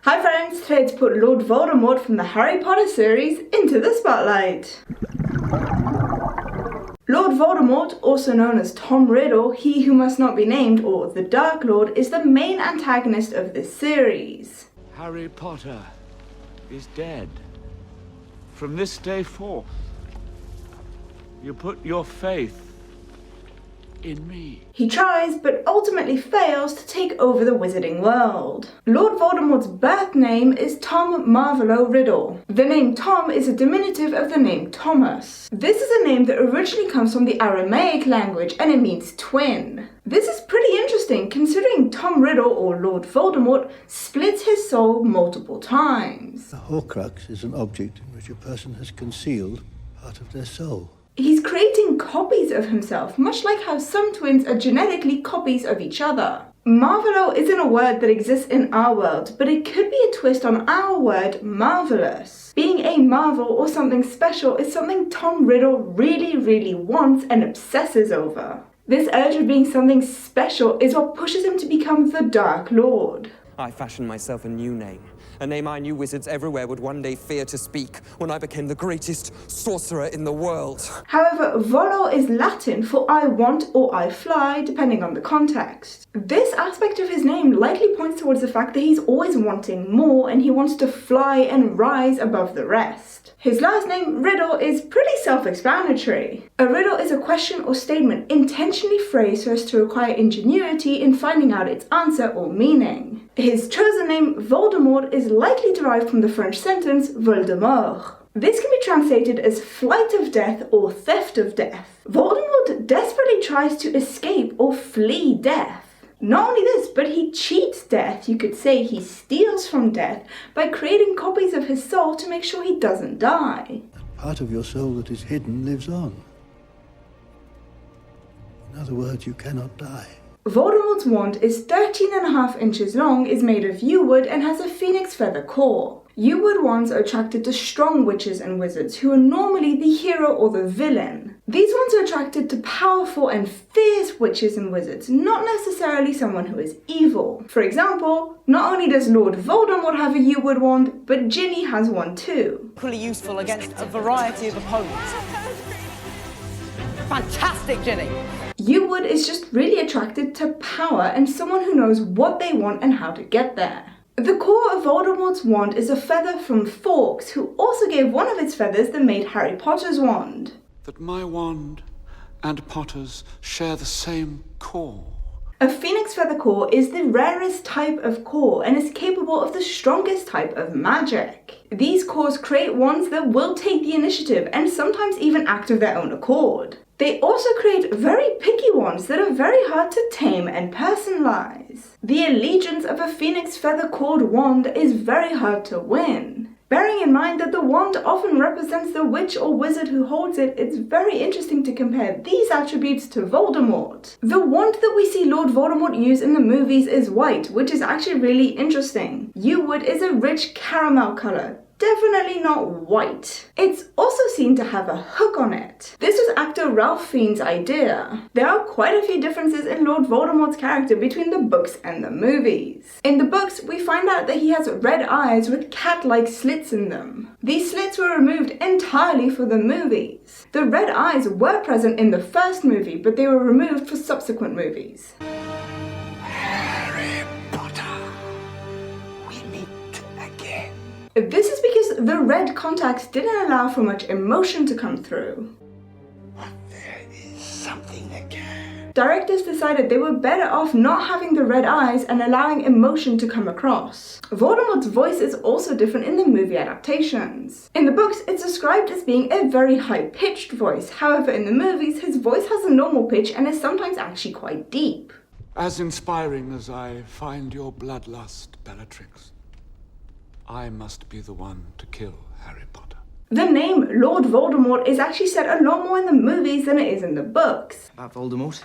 Hi friends, today let's put Lord Voldemort from the Harry Potter series into the spotlight. Lord Voldemort, also known as Tom Riddle, he who must not be named, or the Dark Lord, is the main antagonist of this series. Harry Potter is dead. From this day forth, you put your faith in me. He tries, but ultimately fails to take over the wizarding world. Lord Voldemort's birth name is Tom Marvolo Riddle. The name Tom is a diminutive of the name Thomas. This is a name that originally comes from the Aramaic language and it means twin. This is pretty interesting considering Tom Riddle, or Lord Voldemort, splits his soul multiple times. A Horcrux is an object in which a person has concealed part of their soul. He's creating copies of himself, much like how some twins are genetically copies of each other. Marvolo isn't a word that exists in our world, but it could be a twist on our word marvelous. Being a marvel or something special is something Tom Riddle really wants and obsesses over. This urge of being something special is what pushes him to become the Dark Lord. I fashioned myself a new name. A name I knew wizards everywhere would one day fear to speak when I became the greatest sorcerer in the world. However, volo is Latin for I want or I fly, depending on the context. This aspect of his name likely points towards the fact that he's always wanting more and he wants to fly and rise above the rest. His last name, Riddle, is pretty self-explanatory. A riddle is a question or statement intentionally phrased so as to require ingenuity in finding out its answer or meaning. His chosen name, Voldemort, is likely derived from the French sentence Voldemort. This can be translated as flight of death or theft of death. Voldemort desperately tries to escape or flee death. Not only this, but he cheats death, you could say he steals from death, by creating copies of his soul to make sure he doesn't die. Part of your soul that is hidden lives on. In other words, you cannot die. Voldemort's wand is 13.5 inches long, is made of yew wood, and has a phoenix feather core. Yew wood wands are attracted to strong witches and wizards, who are normally the hero or the villain. These wands are attracted to powerful and fierce witches and wizards, not necessarily someone who is evil. For example, not only does Lord Voldemort have a yew wood wand, but Ginny has one too. Equally useful against a variety of opponents. Fantastic, Ginny! Yew wood is just really attracted to power and someone who knows what they want and how to get there. The core of Voldemort's wand is a feather from Fawkes, who also gave one of its feathers that made Harry Potter's wand. That my wand and Potter's share the same core. A phoenix feather core is the rarest type of core and is capable of the strongest type of magic. These cores create wands that will take the initiative and sometimes even act of their own accord. They also create very picky wands that are very hard to tame and personalize. The allegiance of a phoenix feather cored wand is very hard to win. Bearing in mind that the wand often represents the witch or wizard who holds it, it's very interesting to compare these attributes to Voldemort. The wand that we see Lord Voldemort use in the movies is white, which is actually really interesting. Yew wood is a rich caramel color. Definitely not white. It's also seen to have a hook on it. This was actor Ralph Fiennes' idea. There are quite a few differences in Lord Voldemort's character between the books and the movies. In the books, we find out that he has red eyes with cat-like slits in them. These slits were removed entirely for the movies. The red eyes were present in the first movie, but they were removed for subsequent movies. This is because the red contacts didn't allow for much emotion to come through. But there is something again. Directors decided they were better off not having the red eyes and allowing emotion to come across. Voldemort's voice is also different in the movie adaptations. In the books, it's described as being a very high-pitched voice. However, in the movies, his voice has a normal pitch and is sometimes actually quite deep. As inspiring as I find your bloodlust, Bellatrix, I must be the one to kill Harry Potter. The name Lord Voldemort is actually said a lot more in the movies than it is in the books. Voldemort?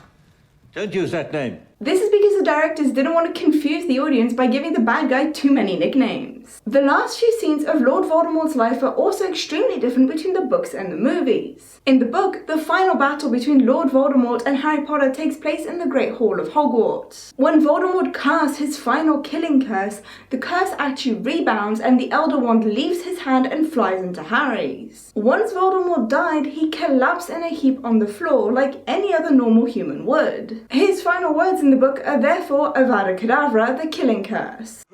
Don't use that name. This is because the directors didn't want to confuse the audience by giving the bad guy too many nicknames. The last few scenes of Lord Voldemort's life are also extremely different between the books and the movies. In the book, the final battle between Lord Voldemort and Harry Potter takes place in the Great Hall of Hogwarts. When Voldemort casts his final killing curse, the curse actually rebounds and the Elder Wand leaves his hand and flies into Harry's. Once Voldemort died, he collapsed in a heap on the floor like any other normal human would. His final words in the book are therefore Avada Kedavra, the killing curse.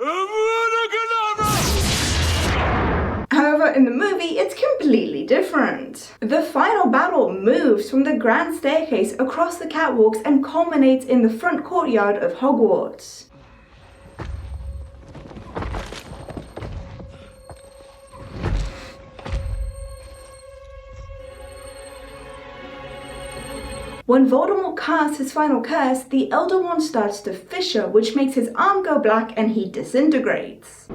However, in the movie, it's completely different. The final battle moves from the grand staircase across the catwalks and culminates in the front courtyard of Hogwarts. When Voldemort casts his final curse, the Elder Wand starts to fissure, which makes his arm go black and he disintegrates.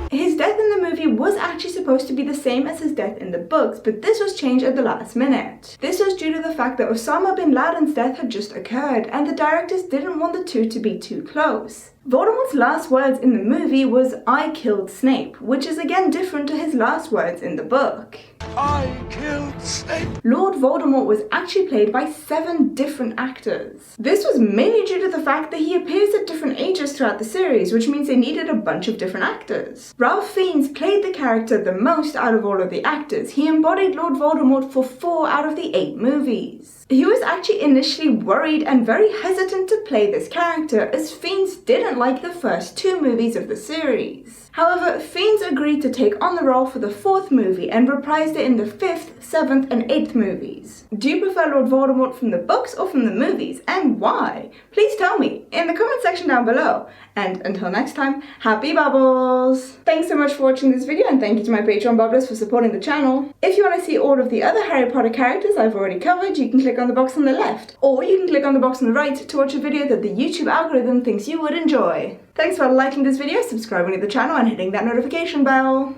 His death in the movie was actually supposed to be the same as his death in the books, but this was changed at the last minute. This was due to the fact that Osama bin Laden's death had just occurred, and the directors didn't want the two to be too close. Voldemort's last words in the movie was, "I killed Snape," which is again different to his last words in the book. I killed Snape. Lord Voldemort was actually played by 7 different actors. This was mainly due to the fact that he appears at different ages throughout the series, which means they needed a bunch of different actors. Ralph Fiennes played the character the most out of all of the actors. He embodied Lord Voldemort for 4 out of the 8 movies. He was actually initially worried and very hesitant to play this character, as Fiennes didn't like the first 2 movies of the series. However, Fiennes agreed to take on the role for the 4th movie and reprised it in the 5th, 7th and 8th movies. Do you prefer Lord Voldemort from the books or from the movies, and why? Please tell me in the comment section down below. And until next time, happy bubbles! Thanks so much for watching this video, and thank you to my Patreon bubblers for supporting the channel. If you want to see all of the other Harry Potter characters I've already covered, you can click on the box on the left, or you can click on the box on the right to watch a video that the YouTube algorithm thinks you would enjoy. Thanks for liking this video, subscribing to the channel and hitting that notification bell.